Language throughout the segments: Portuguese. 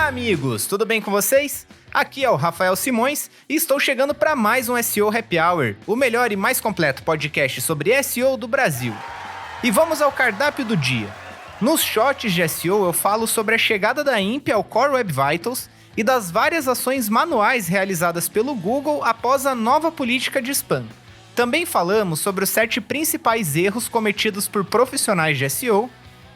amigos, tudo bem com vocês? Aqui é o Rafael Simões e estou chegando para mais um SEO Happy Hour, o melhor e mais completo podcast sobre SEO do Brasil. E vamos ao cardápio do dia. Nos shots de SEO eu falo sobre a chegada da INPE ao Core Web Vitals e das várias ações manuais realizadas pelo Google após a nova política de spam. Também falamos sobre os 7 principais erros cometidos por profissionais de SEO.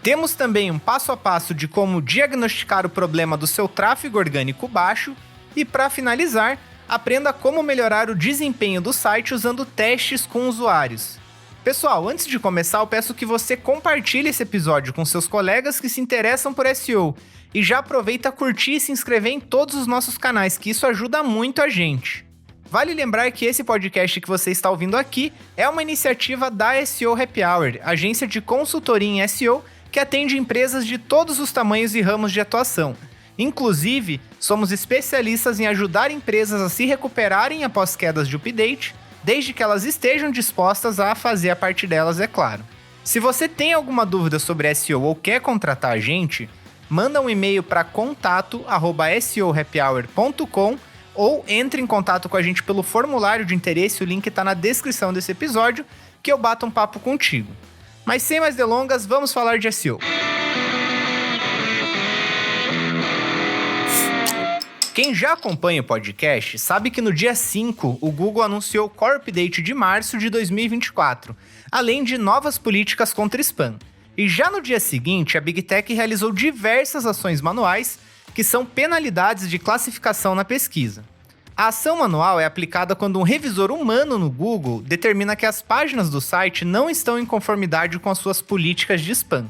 Temos também um passo a passo de como diagnosticar o problema do seu tráfego orgânico baixo. E para finalizar, aprenda como melhorar o desempenho do site usando testes com usuários. Pessoal, antes de começar, eu peço que você compartilhe esse episódio com seus colegas que se interessam por SEO. E já aproveita a curtir e se inscrever em todos os nossos canais, que isso ajuda muito a gente. Vale lembrar que esse podcast que você está ouvindo aqui é uma iniciativa da SEO Happy Hour, agência de consultoria em SEO que atende empresas de todos os tamanhos e ramos de atuação. Inclusive, somos especialistas em ajudar empresas a se recuperarem após quedas de update, desde que elas estejam dispostas a fazer a parte delas, é claro. Se você tem alguma dúvida sobre SEO ou quer contratar a gente, manda um e-mail para contato@seohappyhour.com ou entre em contato com a gente pelo formulário de interesse, o link está na descrição desse episódio, que eu bato um papo contigo. Mas sem mais delongas, vamos falar de SEO. Quem já acompanha o podcast sabe que no dia 5 o Google anunciou o Core Update de março de 2024, além de novas políticas contra spam. E já no dia seguinte, a Big Tech realizou diversas ações manuais que são penalidades de classificação na pesquisa. A ação manual é aplicada quando um revisor humano no Google determina que as páginas do site não estão em conformidade com as suas políticas de spam.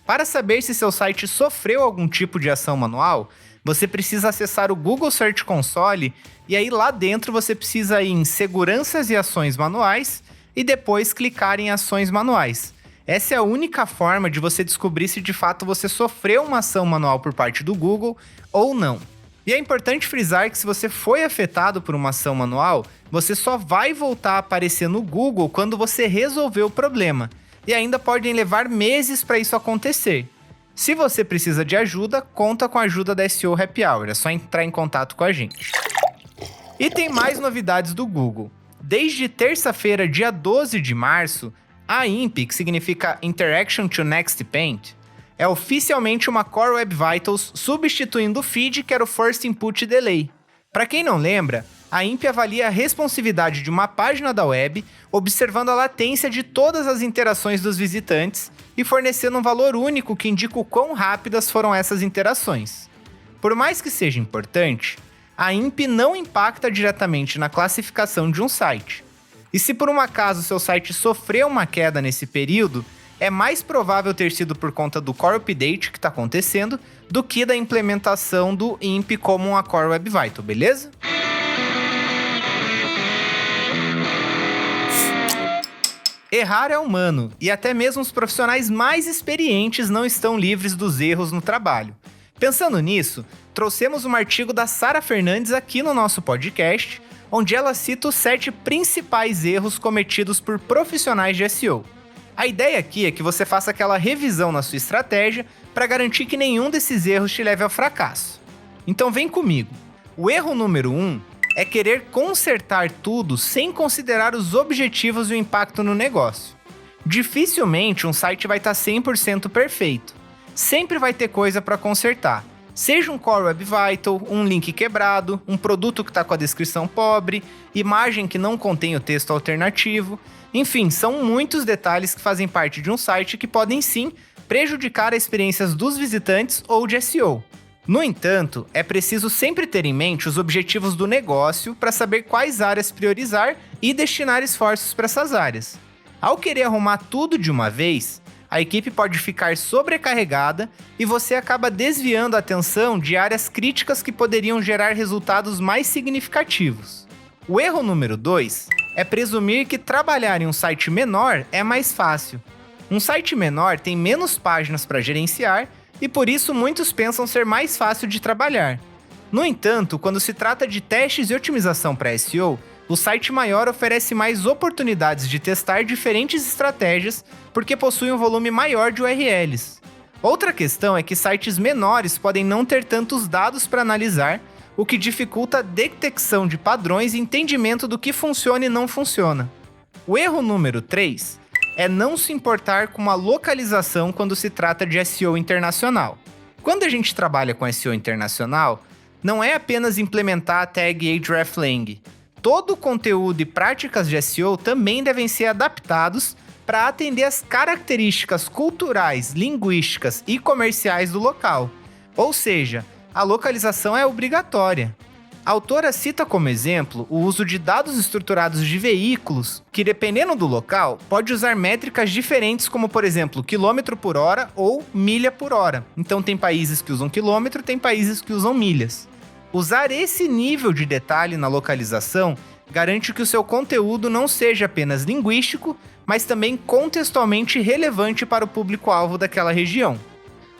Para saber se seu site sofreu algum tipo de ação manual, você precisa acessar o Google Search Console e aí lá dentro você precisa ir em Seguranças e Ações Manuais e depois clicar em Ações Manuais. Essa é a única forma de você descobrir se de fato você sofreu uma ação manual por parte do Google ou não. E é importante frisar que se você foi afetado por uma ação manual, você só vai voltar a aparecer no Google quando você resolver o problema. E ainda podem levar meses para isso acontecer. Se você precisa de ajuda, conta com a ajuda da SEO Happy Hour, é só entrar em contato com a gente. E tem mais novidades do Google. Desde terça-feira, dia 12 de março, a INPE, que significa Interaction to Next Paint, é oficialmente uma Core Web Vitals, substituindo o feed, que era o First Input Delay. Para quem não lembra, a INPE avalia a responsividade de uma página da web, observando a latência de todas as interações dos visitantes e fornecendo um valor único que indica o quão rápidas foram essas interações. Por mais que seja importante, a INPE não impacta diretamente na classificação de um site. E se por um acaso seu site sofreu uma queda nesse período, é mais provável ter sido por conta do Core Update que está acontecendo do que da implementação do INPE como uma Core Web Vital, beleza? Errar é humano, e até mesmo os profissionais mais experientes não estão livres dos erros no trabalho. Pensando nisso, trouxemos um artigo da Sara Fernandes aqui no nosso podcast, onde ela cita os 7 principais erros cometidos por profissionais de SEO. A ideia aqui é que você faça aquela revisão na sua estratégia para garantir que nenhum desses erros te leve ao fracasso. Então vem comigo. O erro número 1 é querer consertar tudo sem considerar os objetivos e o impacto no negócio. Dificilmente um site vai estar 100% perfeito. Sempre vai ter coisa para consertar. Seja um Core Web Vital, um link quebrado, um produto que está com a descrição pobre, imagem que não contém o texto alternativo. Enfim, são muitos detalhes que fazem parte de um site que podem sim prejudicar as experiências dos visitantes ou de SEO. No entanto, é preciso sempre ter em mente os objetivos do negócio para saber quais áreas priorizar e destinar esforços para essas áreas. Ao querer arrumar tudo de uma vez, a equipe pode ficar sobrecarregada e você acaba desviando a atenção de áreas críticas que poderiam gerar resultados mais significativos. O erro número 2 é presumir que trabalhar em um site menor é mais fácil. Um site menor tem menos páginas para gerenciar e por isso muitos pensam ser mais fácil de trabalhar. No entanto, quando se trata de testes e otimização para SEO, o site maior oferece mais oportunidades de testar diferentes estratégias porque possui um volume maior de URLs. Outra questão é que sites menores podem não ter tantos dados para analisar, o que dificulta a detecção de padrões e entendimento do que funciona e não funciona. O erro número 3 é não se importar com a localização quando se trata de SEO internacional. Quando a gente trabalha com SEO internacional, não é apenas implementar a tag hreflang. Todo o conteúdo e práticas de SEO também devem ser adaptados para atender às características culturais, linguísticas e comerciais do local. Ou seja, a localização é obrigatória. A autora cita como exemplo o uso de dados estruturados de veículos, que dependendo do local, pode usar métricas diferentes como, por exemplo, quilômetro por hora ou milha por hora. Então tem países que usam quilômetro, tem países que usam milhas. Usar esse nível de detalhe na localização garante que o seu conteúdo não seja apenas linguístico, mas também contextualmente relevante para o público-alvo daquela região.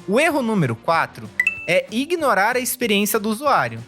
O erro número 4 é ignorar a experiência do usuário.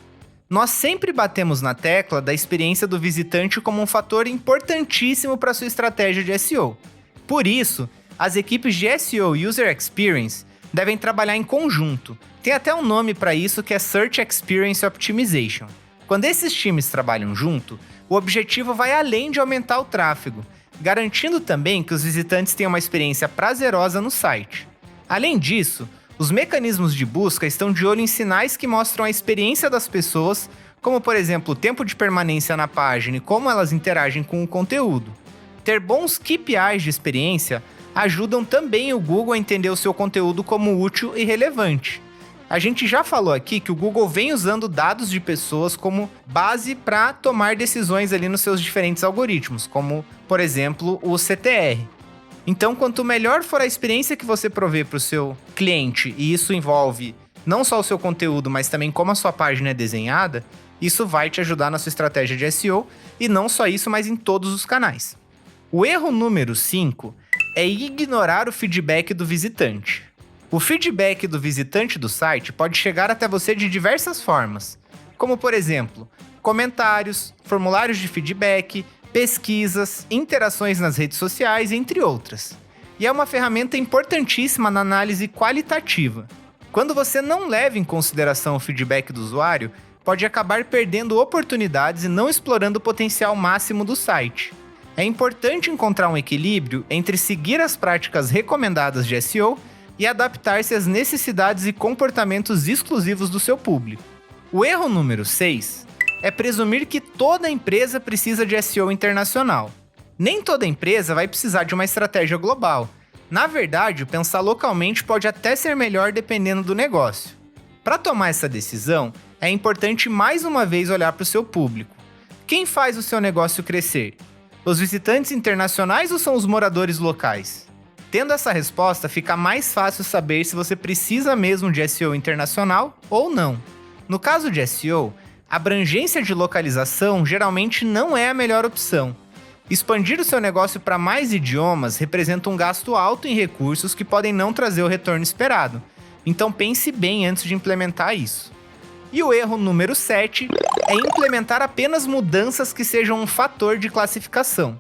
Nós sempre batemos na tecla da experiência do visitante como um fator importantíssimo para sua estratégia de SEO. Por isso, as equipes de SEO User Experience devem trabalhar em conjunto. Tem até um nome para isso que é Search Experience Optimization. Quando esses times trabalham junto, o objetivo vai além de aumentar o tráfego, garantindo também que os visitantes tenham uma experiência prazerosa no site. Além disso, os mecanismos de busca estão de olho em sinais que mostram a experiência das pessoas, como por exemplo o tempo de permanência na página e como elas interagem com o conteúdo. Ter bons KPIs de experiência ajudam também o Google a entender o seu conteúdo como útil e relevante. A gente já falou aqui que o Google vem usando dados de pessoas como base para tomar decisões ali nos seus diferentes algoritmos, como, por exemplo, o CTR. Então, quanto melhor for a experiência que você provê para o seu cliente, e isso envolve não só o seu conteúdo, mas também como a sua página é desenhada, isso vai te ajudar na sua estratégia de SEO, e não só isso, mas em todos os canais. O erro número 5 é ignorar o feedback do visitante. O feedback do visitante do site pode chegar até você de diversas formas, como por exemplo, comentários, formulários de feedback, pesquisas, interações nas redes sociais, entre outras. E é uma ferramenta importantíssima na análise qualitativa. Quando você não leva em consideração o feedback do usuário, pode acabar perdendo oportunidades e não explorando o potencial máximo do site. É importante encontrar um equilíbrio entre seguir as práticas recomendadas de SEO e adaptar-se às necessidades e comportamentos exclusivos do seu público. O erro número 6 é presumir que toda empresa precisa de SEO internacional. Nem toda empresa vai precisar de uma estratégia global. Na verdade, pensar localmente pode até ser melhor dependendo do negócio. Para tomar essa decisão, é importante mais uma vez olhar para o seu público. Quem faz o seu negócio crescer? Os visitantes internacionais ou são os moradores locais? Tendo essa resposta, fica mais fácil saber se você precisa mesmo de SEO internacional ou não. No caso de SEO, a abrangência de localização geralmente não é a melhor opção. Expandir o seu negócio para mais idiomas representa um gasto alto em recursos que podem não trazer o retorno esperado. Então pense bem antes de implementar isso. E o erro número 7 é implementar apenas mudanças que sejam um fator de classificação.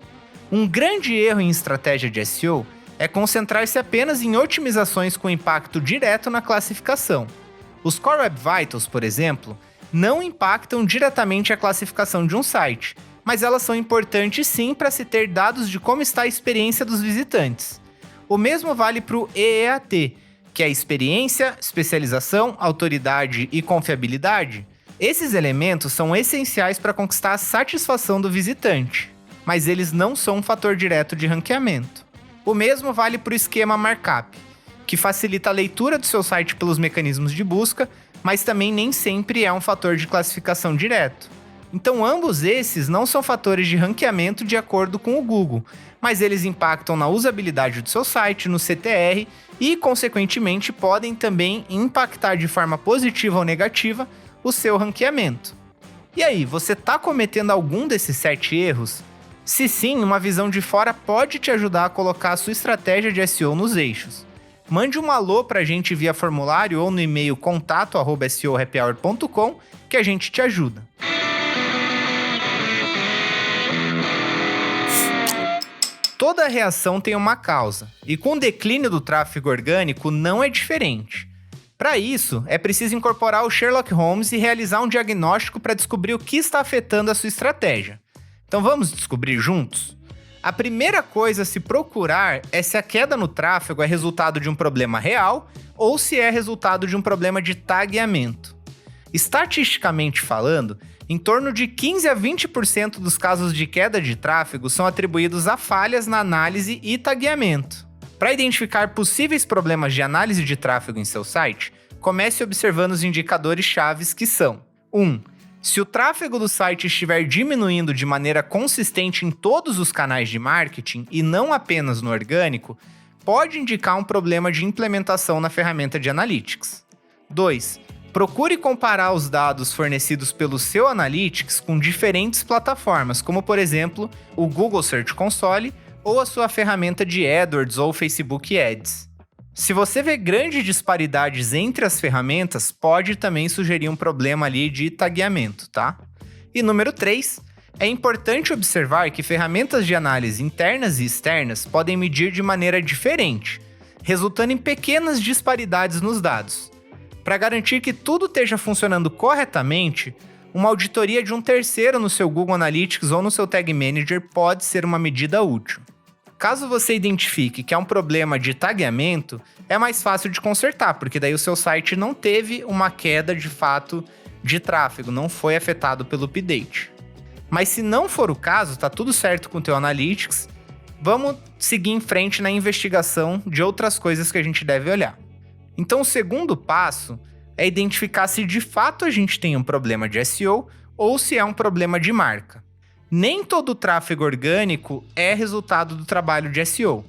Um grande erro em estratégia de SEO é concentrar-se apenas em otimizações com impacto direto na classificação. Os Core Web Vitals, por exemplo, não impactam diretamente a classificação de um site, mas elas são importantes sim para se ter dados de como está a experiência dos visitantes. O mesmo vale para o EEAT, que é experiência, especialização, autoridade e confiabilidade. Esses elementos são essenciais para conquistar a satisfação do visitante, mas eles não são um fator direto de ranqueamento. O mesmo vale para o esquema Markup, que facilita a leitura do seu site pelos mecanismos de busca, mas também nem sempre é um fator de classificação direto. Então ambos esses não são fatores de ranqueamento de acordo com o Google, mas eles impactam na usabilidade do seu site, no CTR e, consequentemente, podem também impactar de forma positiva ou negativa o seu ranqueamento. E aí, você está cometendo algum desses 7 erros? Se sim, uma visão de fora pode te ajudar a colocar a sua estratégia de SEO nos eixos. Mande um alô pra gente via formulário ou no e-mail contato@seohappyhour.com que a gente te ajuda. Toda reação tem uma causa, e com o declínio do tráfego orgânico não é diferente. Para isso, é preciso incorporar o Sherlock Holmes e realizar um diagnóstico para descobrir o que está afetando a sua estratégia. Então vamos descobrir juntos? A primeira coisa a se procurar é se a queda no tráfego é resultado de um problema real ou se é resultado de um problema de tagueamento. Estatisticamente falando, em torno de 15 a 20% dos casos de queda de tráfego são atribuídos a falhas na análise e tagueamento. Para identificar possíveis problemas de análise de tráfego em seu site, comece observando os indicadores chaves que são: 1. Se o tráfego do site estiver diminuindo de maneira consistente em todos os canais de marketing e não apenas no orgânico, pode indicar um problema de implementação na ferramenta de Analytics. 2. Procure comparar os dados fornecidos pelo seu Analytics com diferentes plataformas, como por exemplo o Google Search Console ou a sua ferramenta de AdWords ou Facebook Ads. Se você vê grandes disparidades entre as ferramentas, pode também sugerir um problema ali de tagueamento, tá? E número 3, é importante observar que ferramentas de análise internas e externas podem medir de maneira diferente, resultando em pequenas disparidades nos dados. Para garantir que tudo esteja funcionando corretamente, uma auditoria de um terceiro no seu Google Analytics ou no seu Tag Manager pode ser uma medida útil. Caso você identifique que é um problema de tagueamento, é mais fácil de consertar, porque daí o seu site não teve uma queda de fato de tráfego, não foi afetado pelo update. Mas se não for o caso, tá tudo certo com o teu Analytics, vamos seguir em frente na investigação de outras coisas que a gente deve olhar. Então o segundo passo é identificar se de fato a gente tem um problema de SEO ou se é um problema de marca. Nem todo o tráfego orgânico é resultado do trabalho de SEO.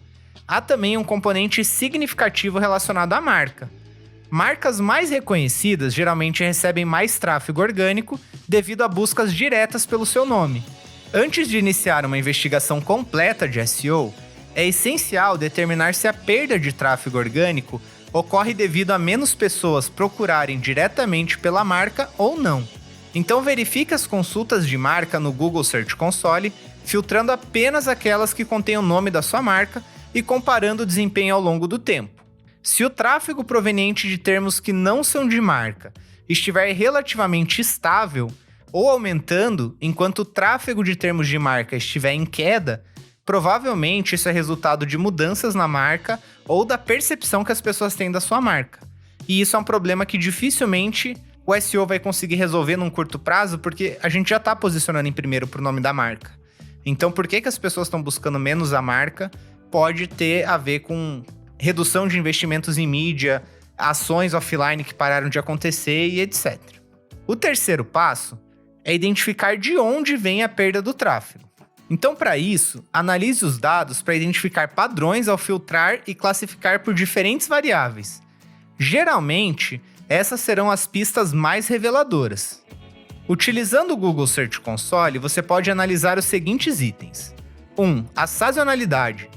Há também um componente significativo relacionado à marca. Marcas mais reconhecidas geralmente recebem mais tráfego orgânico devido a buscas diretas pelo seu nome. Antes de iniciar uma investigação completa de SEO, é essencial determinar se a perda de tráfego orgânico ocorre devido a menos pessoas procurarem diretamente pela marca ou não. Então verifique as consultas de marca no Google Search Console, filtrando apenas aquelas que contêm o nome da sua marca e comparando o desempenho ao longo do tempo. Se o tráfego proveniente de termos que não são de marca estiver relativamente estável ou aumentando enquanto o tráfego de termos de marca estiver em queda, provavelmente isso é resultado de mudanças na marca ou da percepção que as pessoas têm da sua marca. E isso é um problema que dificilmente o SEO vai conseguir resolver num curto prazo, porque a gente já está posicionando em primeiro para o nome da marca. Então, por que as pessoas estão buscando menos a marca? Pode ter a ver com redução de investimentos em mídia, ações offline que pararam de acontecer e etc. O terceiro passo é identificar de onde vem a perda do tráfego. Então, para isso, analise os dados para identificar padrões ao filtrar e classificar por diferentes variáveis. Geralmente, essas serão as pistas mais reveladoras. Utilizando o Google Search Console, você pode analisar os seguintes itens. 1. A sazonalidade.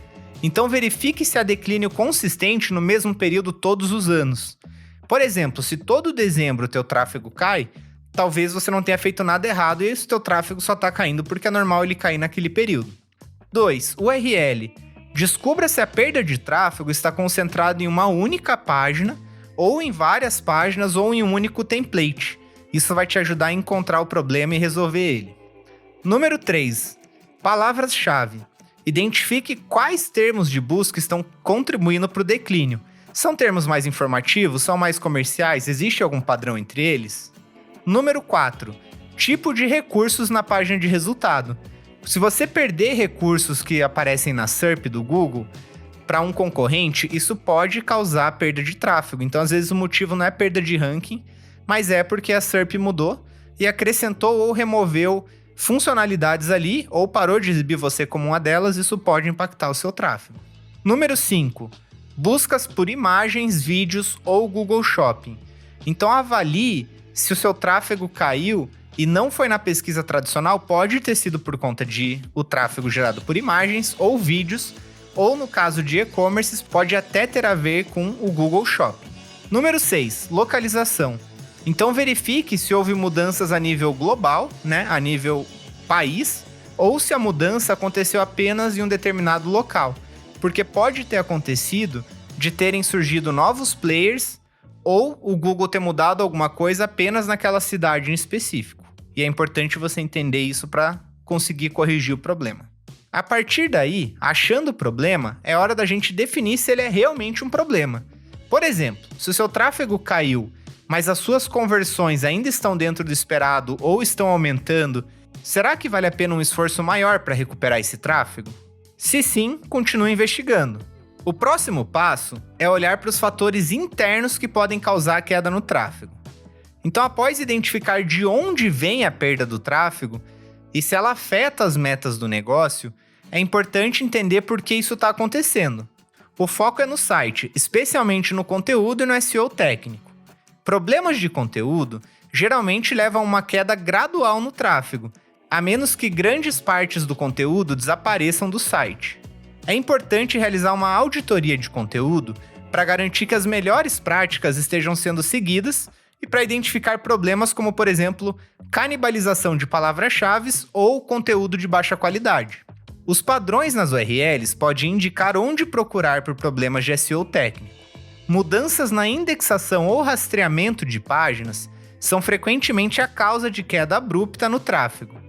Então verifique se há declínio consistente no mesmo período todos os anos. Por exemplo, se todo dezembro o teu tráfego cai, talvez você não tenha feito nada errado e o teu tráfego só está caindo porque é normal ele cair naquele período. 2. URL. Descubra se a perda de tráfego está concentrada em uma única página, ou em várias páginas, ou em um único template. Isso vai te ajudar a encontrar o problema e resolver ele. Número 3. Palavras-chave. Identifique quais termos de busca estão contribuindo para o declínio. São termos mais informativos? São mais comerciais? Existe algum padrão entre eles? Número 4. Tipo de recursos na página de resultado. Se você perder recursos que aparecem na SERP do Google para um concorrente, isso pode causar perda de tráfego. Então, às vezes, o motivo não é perda de ranking, mas é porque a SERP mudou e acrescentou ou removeu funcionalidades ali, ou parou de exibir você como uma delas, isso pode impactar o seu tráfego. Número 5. Buscas por imagens, vídeos ou Google Shopping. Então, avalie se o seu tráfego caiu e não foi na pesquisa tradicional, pode ter sido por conta de o tráfego gerado por imagens ou vídeos, ou no caso de e-commerce, pode até ter a ver com o Google Shopping. Número 6, localização. Então verifique se houve mudanças a nível global, né, a nível país, ou se a mudança aconteceu apenas em um determinado local, porque pode ter acontecido de terem surgido novos players ou o Google ter mudado alguma coisa apenas naquela cidade em específico. E é importante você entender isso para conseguir corrigir o problema. A partir daí, achando o problema, é hora da gente definir se ele é realmente um problema. Por exemplo, se o seu tráfego caiu, mas as suas conversões ainda estão dentro do esperado ou estão aumentando, será que vale a pena um esforço maior para recuperar esse tráfego? Se sim, continue investigando. O próximo passo é olhar para os fatores internos que podem causar a queda no tráfego. Então, após identificar de onde vem a perda do tráfego e se ela afeta as metas do negócio, é importante entender por que isso está acontecendo. O foco é no site, especialmente no conteúdo e no SEO técnico. Problemas de conteúdo geralmente levam a uma queda gradual no tráfego, a menos que grandes partes do conteúdo desapareçam do site. É importante realizar uma auditoria de conteúdo para garantir que as melhores práticas estejam sendo seguidas e para identificar problemas como, por exemplo, canibalização de palavras-chave ou conteúdo de baixa qualidade. Os padrões nas URLs podem indicar onde procurar por problemas de SEO técnico. Mudanças na indexação ou rastreamento de páginas são frequentemente a causa de queda abrupta no tráfego.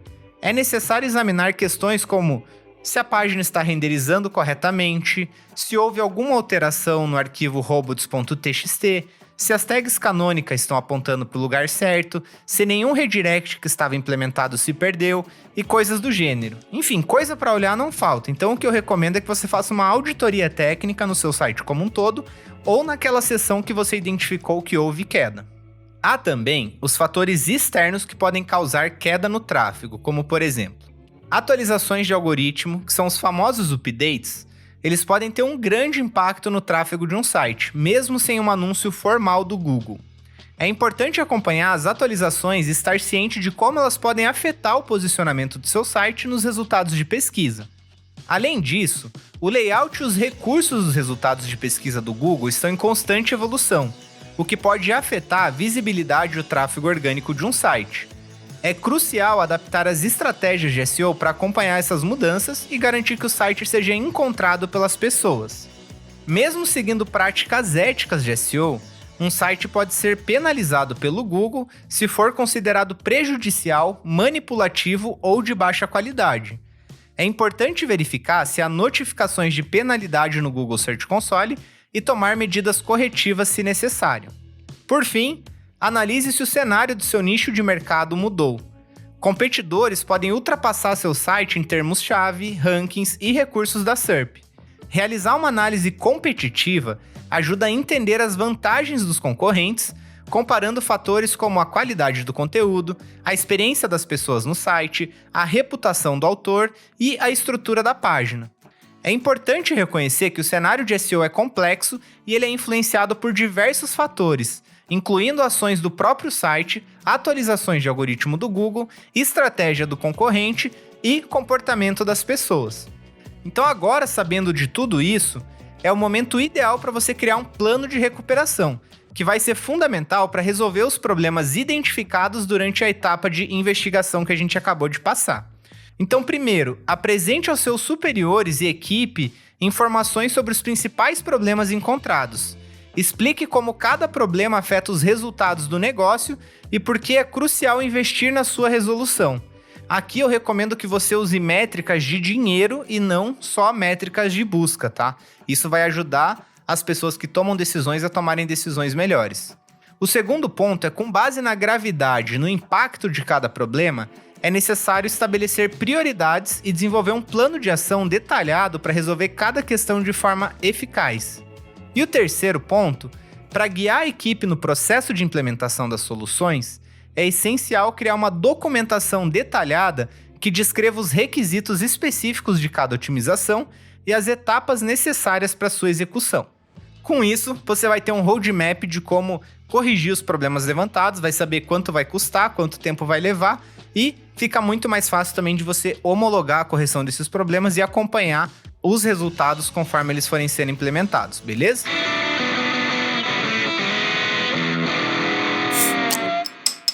É necessário examinar questões como se a página está renderizando corretamente, se houve alguma alteração no arquivo robots.txt, se as tags canônicas estão apontando para o lugar certo, se nenhum redirect que estava implementado se perdeu e coisas do gênero. Enfim, coisa para olhar não falta, então o que eu recomendo é que você faça uma auditoria técnica no seu site como um todo ou naquela seção que você identificou que houve queda. Há também os fatores externos que podem causar queda no tráfego, como por exemplo, atualizações de algoritmo, que são os famosos updates. Eles podem ter um grande impacto no tráfego de um site, mesmo sem um anúncio formal do Google. É importante acompanhar as atualizações e estar ciente de como elas podem afetar o posicionamento do seu site nos resultados de pesquisa. Além disso, o layout e os recursos dos resultados de pesquisa do Google estão em constante evolução, o que pode afetar a visibilidade e o tráfego orgânico de um site. É crucial adaptar as estratégias de SEO para acompanhar essas mudanças e garantir que o site seja encontrado pelas pessoas. Mesmo seguindo práticas éticas de SEO, um site pode ser penalizado pelo Google se for considerado prejudicial, manipulativo ou de baixa qualidade. É importante verificar se há notificações de penalidade no Google Search Console e tomar medidas corretivas se necessário. Por fim, analise se o cenário do seu nicho de mercado mudou. Competidores podem ultrapassar seu site em termos-chave, rankings e recursos da SERP. Realizar uma análise competitiva ajuda a entender as vantagens dos concorrentes, comparando fatores como a qualidade do conteúdo, a experiência das pessoas no site, a reputação do autor e a estrutura da página. É importante reconhecer que o cenário de SEO é complexo e ele é influenciado por diversos fatores, incluindo ações do próprio site, atualizações de algoritmo do Google, estratégia do concorrente e comportamento das pessoas. Então agora, sabendo de tudo isso, é o momento ideal para você criar um plano de recuperação, que vai ser fundamental para resolver os problemas identificados durante a etapa de investigação que a gente acabou de passar. Então, primeiro, apresente aos seus superiores e equipe informações sobre os principais problemas encontrados. Explique como cada problema afeta os resultados do negócio e por que é crucial investir na sua resolução. Aqui eu recomendo que você use métricas de dinheiro e não só métricas de busca, tá? Isso vai ajudar as pessoas que tomam decisões a tomarem decisões melhores. O segundo ponto é, com base na gravidade e no impacto de cada problema, é necessário estabelecer prioridades e desenvolver um plano de ação detalhado para resolver cada questão de forma eficaz. E o terceiro ponto, para guiar a equipe no processo de implementação das soluções, é essencial criar uma documentação detalhada que descreva os requisitos específicos de cada otimização e as etapas necessárias para sua execução. Com isso, você vai ter um roadmap de como corrigir os problemas levantados, vai saber quanto vai custar, quanto tempo vai levar e fica muito mais fácil também de você homologar a correção desses problemas e acompanhar os resultados conforme eles forem sendo implementados, beleza?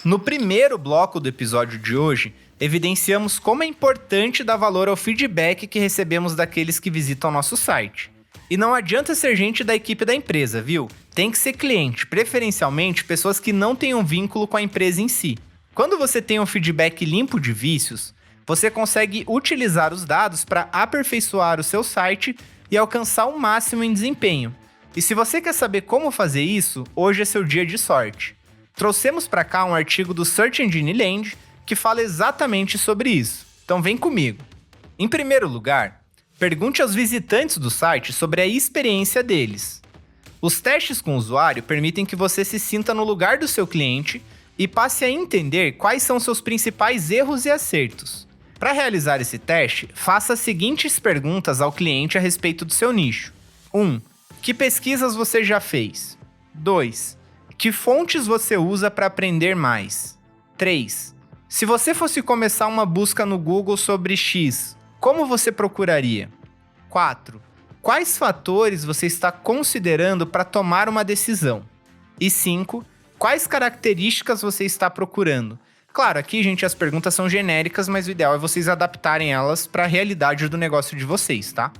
No primeiro bloco do episódio de hoje, evidenciamos como é importante dar valor ao feedback que recebemos daqueles que visitam nosso site. E não adianta ser gente da equipe da empresa, viu? Tem que ser cliente, preferencialmente pessoas que não tenham vínculo com a empresa em si. Quando você tem um feedback limpo de vícios, você consegue utilizar os dados para aperfeiçoar o seu site e alcançar o máximo em desempenho. E se você quer saber como fazer isso, hoje é seu dia de sorte. Trouxemos para cá um artigo do Search Engine Land que fala exatamente sobre isso. Então vem comigo. Em primeiro lugar, pergunte aos visitantes do site sobre a experiência deles. Os testes com o usuário permitem que você se sinta no lugar do seu cliente e passe a entender quais são seus principais erros e acertos. Para realizar esse teste, faça as seguintes perguntas ao cliente a respeito do seu nicho. 1. Que pesquisas você já fez? 2. Que fontes você usa para aprender mais? 3. Se você fosse começar uma busca no Google sobre X, como você procuraria? 4. Quais fatores você está considerando para tomar uma decisão? E 5. Quais características você está procurando? Claro, aqui, gente, as perguntas são genéricas, mas o ideal é vocês adaptarem elas para a realidade do negócio de vocês, tá?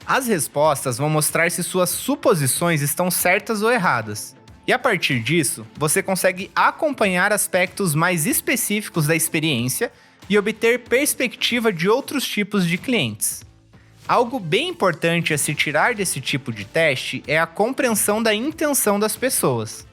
As respostas vão mostrar se suas suposições estão certas ou erradas. E a partir disso, você consegue acompanhar aspectos mais específicos da experiência e obter perspectiva de outros tipos de clientes. Algo bem importante a se tirar desse tipo de teste é a compreensão da intenção das pessoas.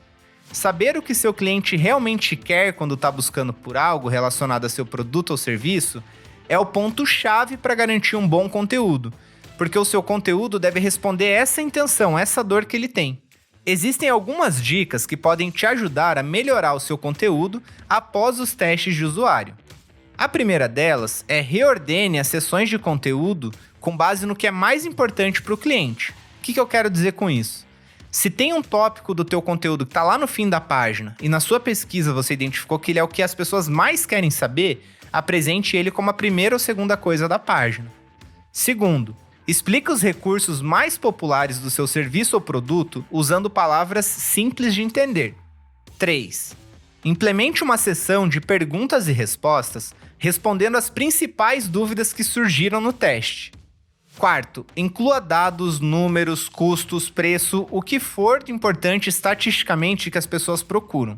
Saber o que seu cliente realmente quer quando está buscando por algo relacionado a seu produto ou serviço é o ponto-chave para garantir um bom conteúdo, porque o seu conteúdo deve responder essa intenção, essa dor que ele tem. Existem algumas dicas que podem te ajudar a melhorar o seu conteúdo após os testes de usuário. A primeira delas é reordene as seções de conteúdo com base no que é mais importante para o cliente. O que eu quero dizer com isso? Se tem um tópico do teu conteúdo que está lá no fim da página e na sua pesquisa você identificou que ele é o que as pessoas mais querem saber, apresente ele como a primeira ou segunda coisa da página. Segundo, explique os recursos mais populares do seu serviço ou produto usando palavras simples de entender. 3. Implemente uma sessão de perguntas e respostas respondendo as principais dúvidas que surgiram no teste. 4. Inclua dados, números, custos, preço, o que for importante estatisticamente que as pessoas procuram.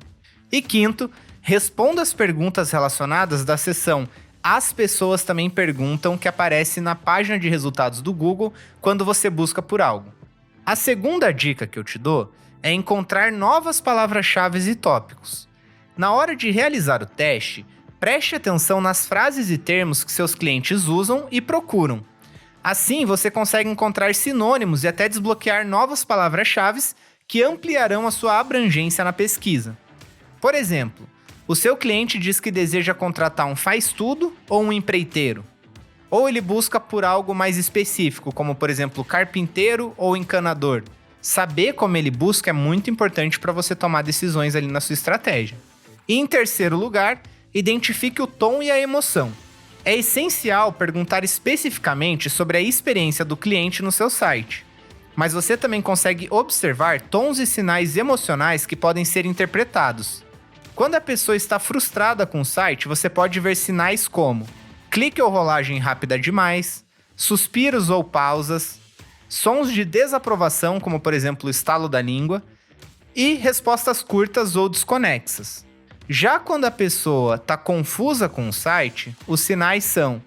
E 5. Responda as perguntas relacionadas da seção As pessoas também perguntam que aparece na página de resultados do Google quando você busca por algo. A segunda dica que eu te dou é encontrar novas palavras-chave e tópicos. Na hora de realizar o teste, preste atenção nas frases e termos que seus clientes usam e procuram. Assim, você consegue encontrar sinônimos e até desbloquear novas palavras-chave que ampliarão a sua abrangência na pesquisa. Por exemplo, o seu cliente diz que deseja contratar um faz-tudo ou um empreiteiro. Ou ele busca por algo mais específico, como por exemplo, carpinteiro ou encanador. Saber como ele busca é muito importante para você tomar decisões ali na sua estratégia. E em terceiro lugar, identifique o tom e a emoção. É essencial perguntar especificamente sobre a experiência do cliente no seu site, mas você também consegue observar tons e sinais emocionais que podem ser interpretados. Quando a pessoa está frustrada com o site, você pode ver sinais como clique ou rolagem rápida demais, suspiros ou pausas, sons de desaprovação, como por exemplo o estalo da língua, e respostas curtas ou desconexas. Já quando a pessoa está confusa com o site, os sinais são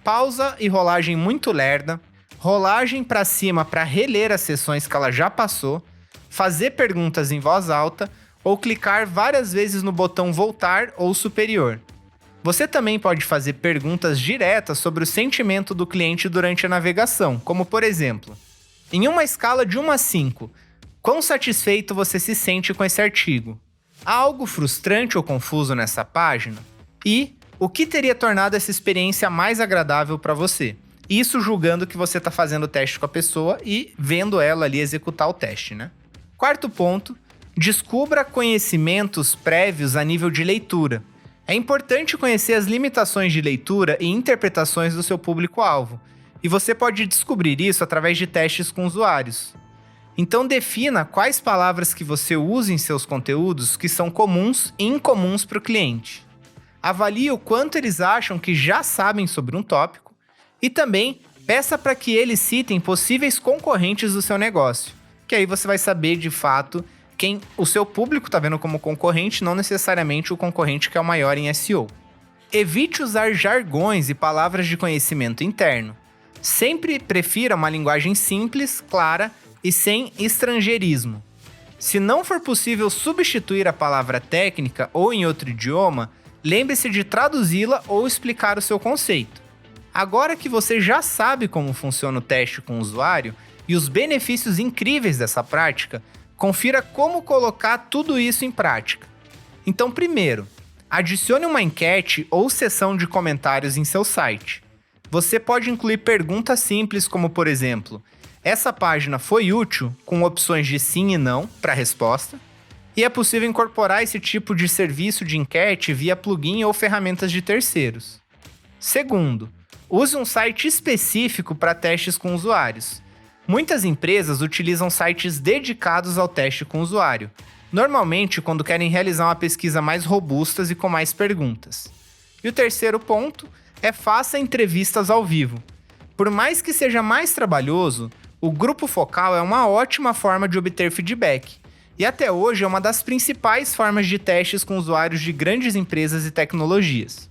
pausa e rolagem muito lerda, rolagem para cima para reler as sessões que ela já passou, fazer perguntas em voz alta ou clicar várias vezes no botão voltar ou superior. Você também pode fazer perguntas diretas sobre o sentimento do cliente durante a navegação, como por exemplo, em uma escala de 1 a 5, quão satisfeito você se sente com esse artigo? Há algo frustrante ou confuso nessa página? E o que teria tornado essa experiência mais agradável para você? Isso julgando que você está fazendo o teste com a pessoa e vendo ela ali executar o teste, né? Quarto ponto, descubra conhecimentos prévios a nível de leitura. É importante conhecer as limitações de leitura e interpretações do seu público-alvo, e você pode descobrir isso através de testes com usuários. Então defina quais palavras que você usa em seus conteúdos que são comuns e incomuns para o cliente. avalie o quanto eles acham que já sabem sobre um tópico e também peça para que eles citem possíveis concorrentes do seu negócio, que aí você vai saber de fato quem o seu público está vendo como concorrente, não necessariamente o concorrente que é o maior em SEO. Evite usar jargões e palavras de conhecimento interno. Sempre prefira uma linguagem simples, clara e sem estrangeirismo. Se não for possível substituir a palavra técnica ou em outro idioma, lembre-se de traduzi-la ou explicar o seu conceito. Agora que você já sabe como funciona o teste com o usuário e os benefícios incríveis dessa prática, confira como colocar tudo isso em prática. Então, primeiro, adicione uma enquete ou seção de comentários em seu site. Você pode incluir perguntas simples como, por exemplo, essa página foi útil, com opções de sim e não para a resposta, e é possível incorporar esse tipo de serviço de enquete via plugin ou ferramentas de terceiros. Segundo, use um site específico para testes com usuários. Muitas empresas utilizam sites dedicados ao teste com o usuário, normalmente quando querem realizar uma pesquisa mais robusta e com mais perguntas. E o terceiro ponto é faça entrevistas ao vivo. Por mais que seja mais trabalhoso, o grupo focal é uma ótima forma de obter feedback, e até hoje é uma das principais formas de testes com usuários de grandes empresas e tecnologias.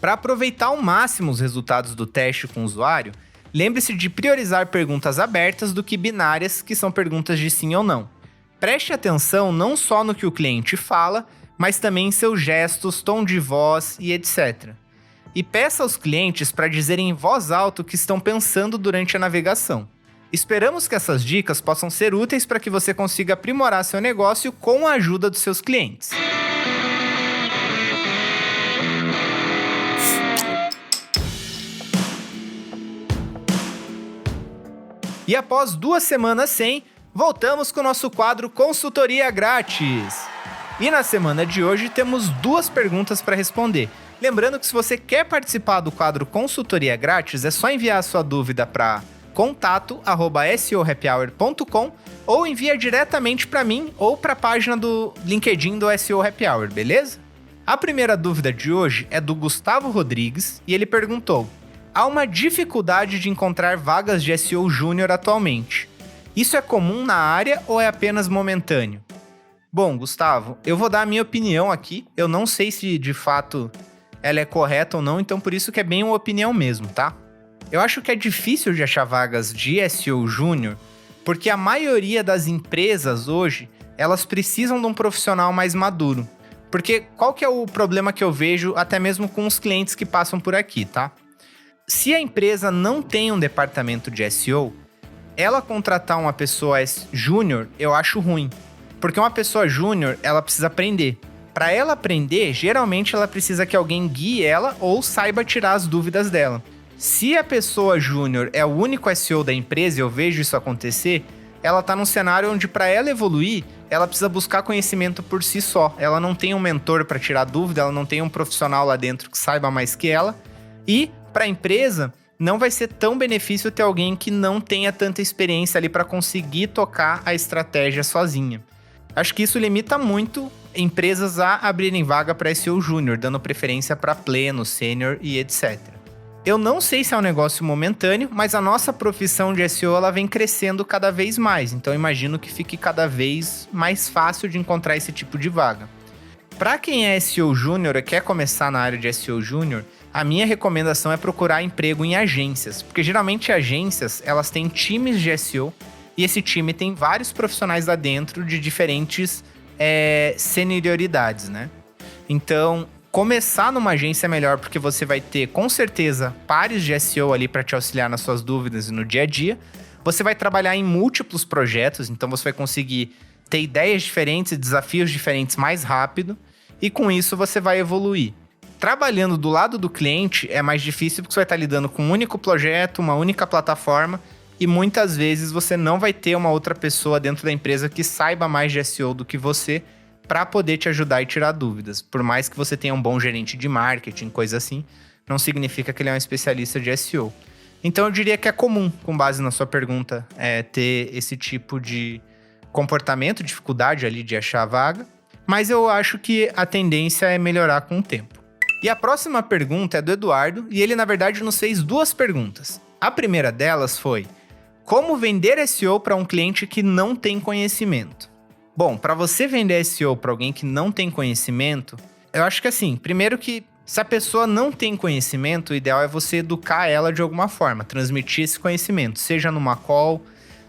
Para aproveitar ao máximo os resultados do teste com o usuário, lembre-se de priorizar perguntas abertas do que binárias, que são perguntas de sim ou não. Preste atenção não só no que o cliente fala, mas também em seus gestos, tom de voz e etc. E peça aos clientes para dizerem em voz alta o que estão pensando durante a navegação. Esperamos que essas dicas possam ser úteis para que você consiga aprimorar seu negócio com a ajuda dos seus clientes. E após 2 semanas sem, voltamos com o nosso quadro Consultoria Grátis. E na semana de hoje temos 2 perguntas para responder. Lembrando que se você quer participar do quadro Consultoria Grátis, é só enviar a sua dúvida para contato@seohappyhour.com ou envia diretamente para mim ou para a página do LinkedIn do SEO Happy Hour, beleza? A primeira dúvida de hoje é do Gustavo Rodrigues e ele perguntou: há uma dificuldade de encontrar vagas de SEO Júnior atualmente. Isso é comum na área ou é apenas momentâneo? Bom, Gustavo, eu vou dar a minha opinião aqui. Eu não sei se de fato ela é correta ou não, então por isso que é bem uma opinião mesmo, tá? Eu acho que é difícil de achar vagas de SEO Júnior, porque a maioria das empresas hoje, elas precisam de um profissional mais maduro. Porque qual que é o problema que eu vejo até mesmo com os clientes que passam por aqui, tá? Se a empresa não tem um departamento de SEO, ela contratar uma pessoa júnior, eu acho ruim. Porque uma pessoa júnior, ela precisa aprender. Para ela aprender, geralmente ela precisa que alguém guie ela ou saiba tirar as dúvidas dela. Se a pessoa júnior é o único SEO da empresa, e eu vejo isso acontecer, ela tá num cenário onde para ela evoluir, ela precisa buscar conhecimento por si só. Ela não tem um mentor para tirar dúvida, ela não tem um profissional lá dentro que saiba mais que ela. E para a empresa, não vai ser tão benefício ter alguém que não tenha tanta experiência ali para conseguir tocar a estratégia sozinha. Acho que isso limita muito empresas a abrirem vaga para SEO Júnior, dando preferência para pleno, sênior e etc. Eu não sei se é um negócio momentâneo, mas a nossa profissão de SEO ela vem crescendo cada vez mais, então imagino que fique cada vez mais fácil de encontrar esse tipo de vaga. Para quem é SEO Júnior e quer começar na área de SEO Júnior, a minha recomendação é procurar emprego em agências, porque geralmente agências elas têm times de SEO e esse time tem vários profissionais lá dentro de diferentes senioridades, né? Então, começar numa agência é melhor porque você vai ter, com certeza, pares de SEO ali para te auxiliar nas suas dúvidas e no dia a dia. Você vai trabalhar em múltiplos projetos, então você vai conseguir ter ideias diferentes e desafios diferentes mais rápido, e com isso você vai evoluir. Trabalhando do lado do cliente é mais difícil porque você vai estar lidando com um único projeto, uma única plataforma, e muitas vezes você não vai ter uma outra pessoa dentro da empresa que saiba mais de SEO do que você para poder te ajudar e tirar dúvidas. Por mais que você tenha um bom gerente de marketing, coisa assim, não significa que ele é um especialista de SEO. Então eu diria que é comum, com base na sua pergunta, ter esse tipo de comportamento, dificuldade ali de achar a vaga, mas eu acho que a tendência é melhorar com o tempo. E a próxima pergunta é do Eduardo, e ele na verdade nos fez 2 perguntas. A primeira delas foi: como vender SEO para um cliente que não tem conhecimento? Bom, para você vender SEO para alguém que não tem conhecimento, eu acho que assim, primeiro que se a pessoa não tem conhecimento, o ideal é você educar ela de alguma forma, transmitir esse conhecimento, seja numa call,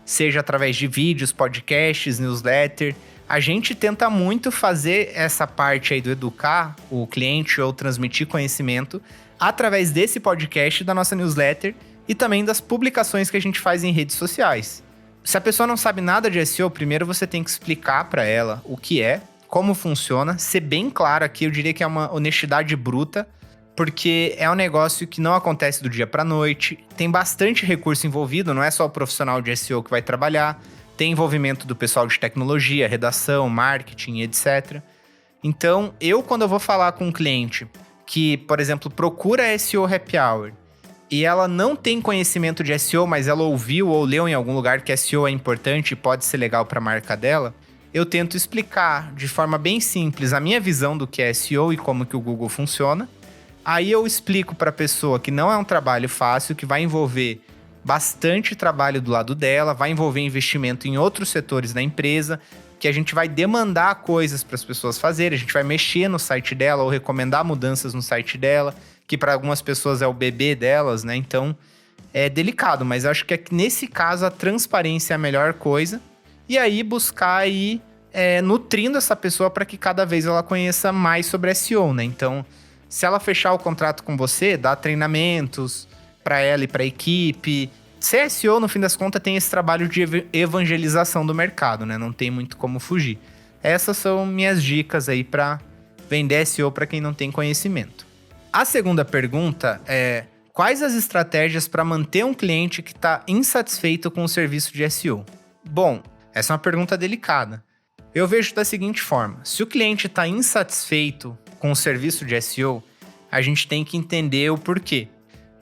seja através de vídeos, podcasts, newsletter. A gente tenta muito fazer essa parte aí do educar o cliente ou transmitir conhecimento através desse podcast, da nossa newsletter e também das publicações que a gente faz em redes sociais. Se a pessoa não sabe nada de SEO, primeiro você tem que explicar para ela o que é, como funciona, ser bem claro aqui, eu diria que é uma honestidade bruta, porque é um negócio que não acontece do dia para noite, tem bastante recurso envolvido, não é só o profissional de SEO que vai trabalhar, tem envolvimento do pessoal de tecnologia, redação, marketing, etc. Então, quando eu vou falar com um cliente que, por exemplo, procura SEO Happy Hour e ela não tem conhecimento de SEO, mas ela ouviu ou leu em algum lugar que SEO é importante e pode ser legal para a marca dela, eu tento explicar de forma bem simples a minha visão do que é SEO e como que o Google funciona. Aí eu explico para a pessoa que não é um trabalho fácil, que vai envolver bastante trabalho do lado dela, vai envolver investimento em outros setores da empresa, que a gente vai demandar coisas para as pessoas fazerem, a gente vai mexer no site dela ou recomendar mudanças no site dela, que para algumas pessoas é o bebê delas, né? Então é delicado, mas eu acho que nesse caso a transparência é a melhor coisa. E aí buscar ir nutrindo essa pessoa para que cada vez ela conheça mais sobre SEO, né? Então, se ela fechar o contrato com você, dá treinamentos para ela e para a equipe. Ser SEO, no fim das contas, tem esse trabalho de evangelização do mercado, né? Não tem muito como fugir. Essas são minhas dicas aí para vender SEO para quem não tem conhecimento. A segunda pergunta é: quais as estratégias para manter um cliente que está insatisfeito com o serviço de SEO? Bom, essa é uma pergunta delicada. Eu vejo da seguinte forma: se o cliente está insatisfeito com o serviço de SEO, a gente tem que entender o porquê.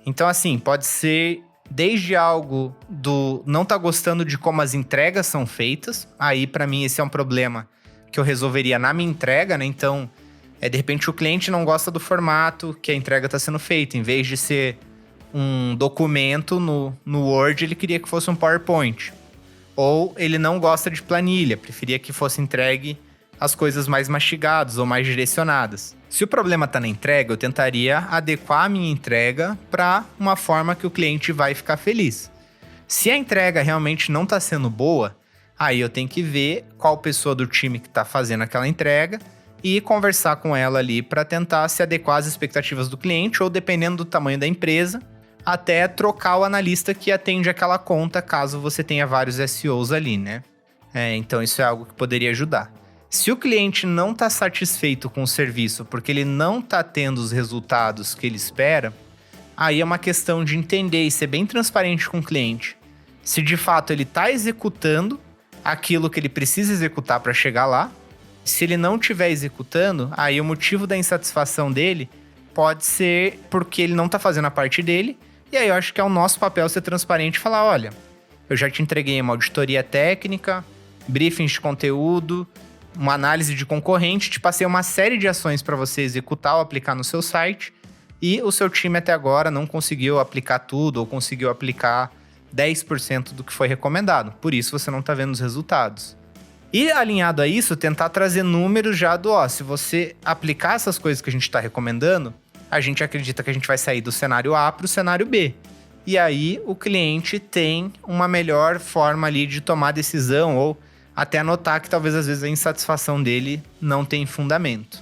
Então, assim, pode ser desde algo do não tá gostando de como as entregas são feitas. Aí, para mim, esse é um problema que eu resolveria na minha entrega, né? Então, de repente o cliente não gosta do formato que a entrega está sendo feita. Em vez de ser um documento no Word, ele queria que fosse um PowerPoint. Ou ele não gosta de planilha, preferia que fosse entregue as coisas mais mastigadas ou mais direcionadas. Se o problema está na entrega, eu tentaria adequar a minha entrega para uma forma que o cliente vai ficar feliz. Se a entrega realmente não está sendo boa, aí eu tenho que ver qual pessoa do time que está fazendo aquela entrega e conversar com ela ali para tentar se adequar às expectativas do cliente ou, dependendo do tamanho da empresa, até trocar o analista que atende aquela conta, caso você tenha vários SEOs ali, né? Então isso é algo que poderia ajudar. Se o cliente não está satisfeito com o serviço porque ele não está tendo os resultados que ele espera, aí é uma questão de entender e ser bem transparente com o cliente. Se de fato ele está executando aquilo que ele precisa executar para chegar lá. Se ele não estiver executando, aí o motivo da insatisfação dele pode ser porque ele não está fazendo a parte dele. E aí eu acho que é o nosso papel ser transparente e falar: olha, eu já te entreguei uma auditoria técnica, briefings de conteúdo, uma análise de concorrente, te passei uma série de ações para você executar ou aplicar no seu site, e o seu time até agora não conseguiu aplicar tudo ou conseguiu aplicar 10% do que foi recomendado. Por isso você não está vendo os resultados. E alinhado a isso, tentar trazer números já se você aplicar essas coisas que a gente está recomendando, a gente acredita que a gente vai sair do cenário A para o cenário B. E aí o cliente tem uma melhor forma ali de tomar decisão ou até notar que talvez às vezes a insatisfação dele não tem fundamento.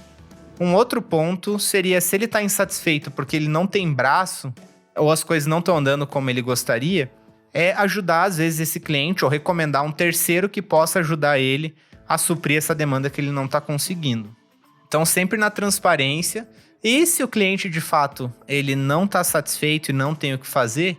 Um outro ponto seria, se ele está insatisfeito porque ele não tem braço ou as coisas não estão andando como ele gostaria, ajudar às vezes esse cliente ou recomendar um terceiro que possa ajudar ele a suprir essa demanda que ele não está conseguindo. Então sempre na transparência. E se o cliente, de fato, ele não está satisfeito e não tem o que fazer,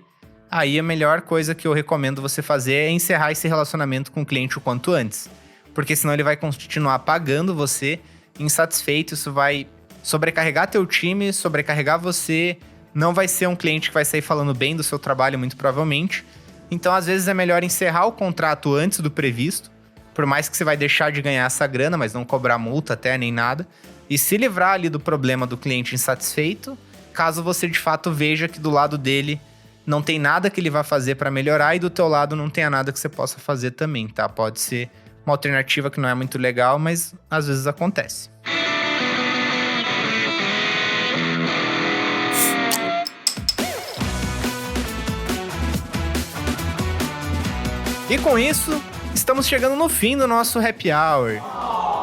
aí a melhor coisa que eu recomendo você fazer é encerrar esse relacionamento com o cliente o quanto antes. Porque senão ele vai continuar pagando você insatisfeito, isso vai sobrecarregar teu time, sobrecarregar você, não vai ser um cliente que vai sair falando bem do seu trabalho, muito provavelmente. Então, às vezes, é melhor encerrar o contrato antes do previsto, por mais que você vai deixar de ganhar essa grana, mas não cobrar multa até, nem nada. e se livrar ali do problema do cliente insatisfeito, caso você de fato veja que do lado dele não tem nada que ele vá fazer para melhorar e do teu lado não tenha nada que você possa fazer também, tá? Pode ser uma alternativa que não é muito legal, mas às vezes acontece. E com isso, estamos chegando no fim do nosso Happy Hour.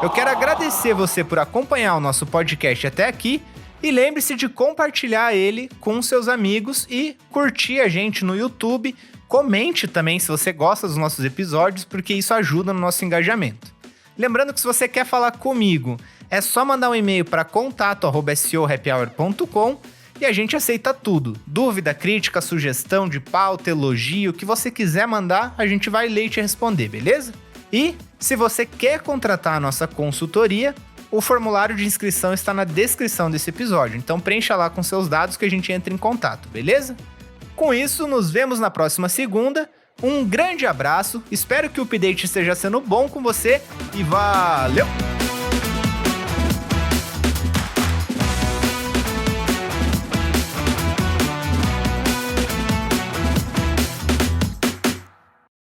Eu quero agradecer você por acompanhar o nosso podcast até aqui e lembre-se de compartilhar ele com seus amigos e curtir a gente no YouTube. Comente também se você gosta dos nossos episódios, porque isso ajuda no nosso engajamento. Lembrando que se você quer falar comigo, é só mandar um e-mail para contato@seohappyhour.com e a gente aceita tudo. Dúvida, crítica, sugestão de pauta, elogio, o que você quiser mandar, a gente vai ler e te responder, beleza? E se você quer contratar a nossa consultoria, o formulário de inscrição está na descrição desse episódio, então preencha lá com seus dados que a gente entra em contato, beleza? Com isso, nos vemos na próxima segunda. Um grande abraço, espero que o update esteja sendo bom com você e valeu!